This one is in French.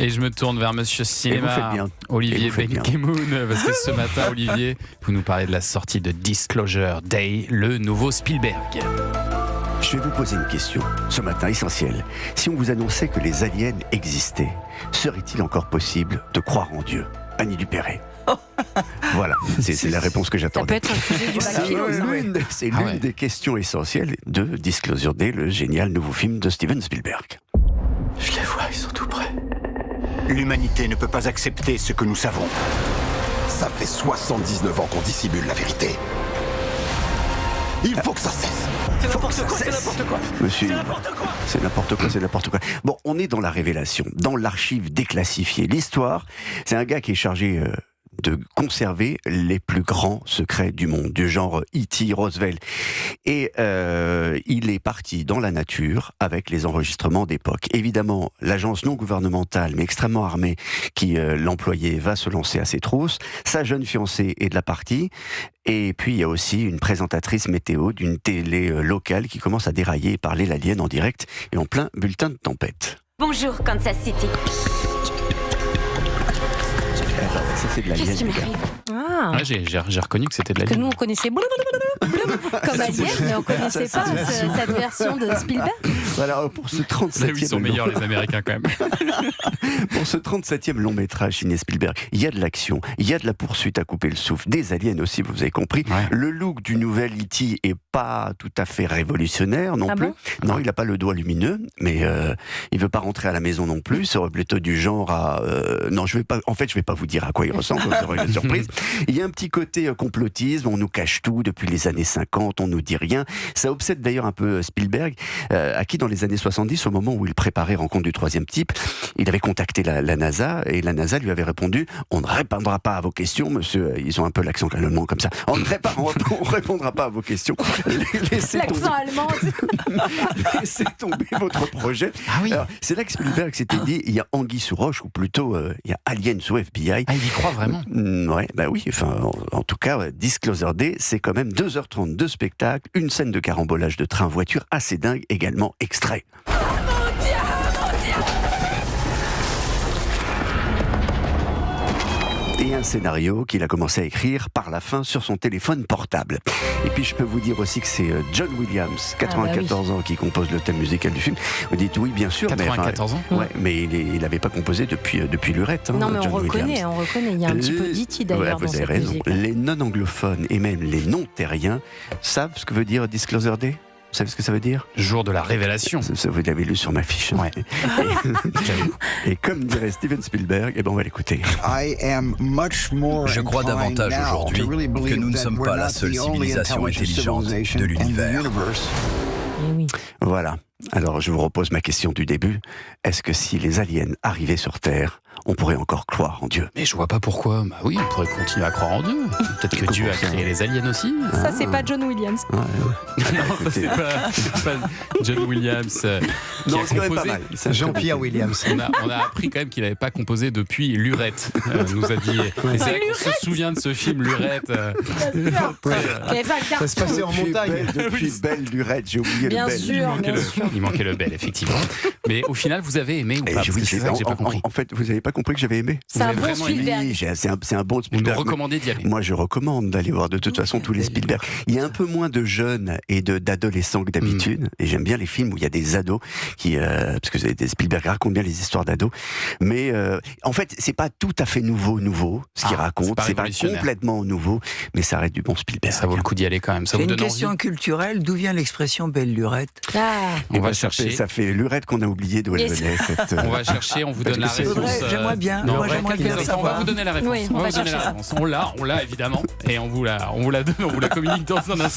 Et je me tourne vers Monsieur Cinéma, bien. Olivier Et vous faites bien. Benkemoun, parce que ce matin, Olivier, vous nous parlez de la sortie de Disclosure Day, le nouveau Spielberg. Je vais vous poser une question, ce matin essentielle. Si on vous annonçait que les aliens existaient, serait-il encore possible de croire en Dieu? Annie Dupéret. Voilà, c'est la réponse que Ça peut j'attendais. être un sujet du bac. C'est l'une des questions essentielles de Disclosure Day, le génial nouveau film de Steven Spielberg. Je les vois, ils sont tout près. L'humanité ne peut pas accepter ce que nous savons. Ça fait 79 ans qu'on dissimule la vérité. Il faut que ça cesse. C'est n'importe quoi, c'est n'importe quoi. Monsieur, C'est n'importe quoi. c'est n'importe quoi. Bon, on est dans la révélation, dans l'archive déclassifiée. L'histoire, c'est un gars qui est chargé de conserver les plus grands secrets du monde, du genre E.T., Roswell. Et il est parti dans la nature avec les enregistrements d'époque. Évidemment, l'agence non gouvernementale, mais extrêmement armée, qui l'employait, va se lancer à ses trousses. Sa jeune fiancée est de la partie. Et puis, il y a aussi une présentatrice météo d'une télé locale qui commence à dérailler et parler l'alien en direct et en plein bulletin de tempête. Bonjour, Kansas City. Ça, c'est de l'alien, Qu'est-ce qui les gars. m'arrive? Ah, Ouais, j'ai reconnu que c'était de la que nous on connaissait comme alien, mais on connaissait pas cette version de Spielberg. Voilà, pour ce Là où 37e ils sont meilleurs, les Américains, quand même. Pour ce 37e long métrage signé Spielberg, il y a de l'action, il y a de la poursuite à couper le souffle, des aliens aussi, vous avez compris. Ouais. Le look du nouvel E.T. est pas tout à fait révolutionnaire non Ah plus. bon Non, il n'a pas le doigt lumineux, mais il veut pas rentrer à la maison non plus. C'est plutôt du genre à... non, je vais pas vous dire à quoi il ressemble, vous aurez une surprise. Il y a un petit côté complotisme, on nous cache tout depuis les années 50, on nous dit rien. Ça obsède d'ailleurs un peu Spielberg, à qui dans les années 70, au moment où il préparait Rencontre du troisième type, il avait contacté la NASA, et la NASA lui avait répondu: on ne répondra pas à vos questions, monsieur. Ils ont un peu l'accent allemand comme ça. On répondra pas à vos questions. Laissez tomber, L'accent allemand. laissez tomber votre projet. Ah oui. Alors, c'est là que Spielberg s'était dit, il y a anguille sous roche, ou plutôt il y a alien sous FBI. Ah, il y croit vraiment. Ouais, bah oui, enfin, en tout cas, Disclosure Day, c'est quand même 2h30 de spectacle, une scène de carambolage de train-voiture assez dingue, également extrait. Et un scénario qu'il a commencé à écrire par la fin sur son téléphone portable. Et puis je peux vous dire aussi que c'est John Williams, 94 ans, qui compose le thème musical du film. Vous dites oui, bien sûr, 94 ans. Ouais, mais il n'avait pas composé depuis Lurette. Non, mais on John Williams. reconnaît. Il y a un petit peu d'E.T. d'ailleurs Ouais, dans vous avez cette raison. musique. Les non-anglophones et même les non-terriens savent ce que veut dire Disclosure Day. Vous savez ce que ça veut dire? Jour de la révélation. Ça, vous l'avez lu sur ma fiche. Ouais. Et comme dirait Steven Spielberg, eh ben on va l'écouter. Je crois davantage aujourd'hui que nous ne sommes pas la seule civilisation intelligente de l'univers. Eh oui. Voilà. Alors je vous repose ma question du début. Est-ce que si les aliens arrivaient sur Terre, on pourrait encore croire en Dieu? Mais je vois pas pourquoi. Bah oui, on pourrait continuer à croire en Dieu. Peut-être que Dieu a créé les aliens aussi. Ça, c'est pas John Williams. Non, ça, c'est pas John Williams qui Non, a c'est quand même pas composé. mal. C'est Jean-Pierre Williams. On a appris quand même qu'il n'avait pas composé depuis Lurette, nous a dit. Et c'est vrai qu'on se souvient de ce film Lurette. Qui avait fait un Ça se carton. passait en montagne. Depuis Belle Lurette, j'ai oublié Bien le Belle. sûr, bien sûr. Il manquait le bel, effectivement. Mais au final, vous avez aimé ou pas? Et Parce que oui, c'est ça que j'ai pas compris. en fait, vous n'avez pas compris que j'avais aimé? C'est un avez bon vraiment aimé Spielberg. Oui, c'est un bon Vous nous Spielberg. recommandez d'y aller. Moi, je recommande d'aller voir de toute façon tous les Spielberg. Il y a un peu moins de jeunes et d'adolescents que d'habitude. Et j'aime bien les films où il y a des ados qui, parce que Spielberg raconte bien les histoires d'ados. Mais en fait, c'est pas tout à fait nouveau ce qu'il raconte. c'est C'est pas pas révolutionnaire. complètement nouveau, mais ça reste du bon Spielberg. Ça vaut le coup d'y aller quand même. Ça vous C'est une donne question envie? culturelle. D'où vient l'expression belle lurette? Ah, On va Ça chercher. fait Lurette qu'on a oublié d'où elle Yes. venait. On va chercher, on vous donne la Parce que c'est- réponse. J'aimerais bien. Non, Moi, j'aimerais bien on va savoir. vous donner la réponse. Oui, on va va vous donner la chercher ça. réponse. On l'a évidemment. Et on vous la donne, on vous la communique dans un instant.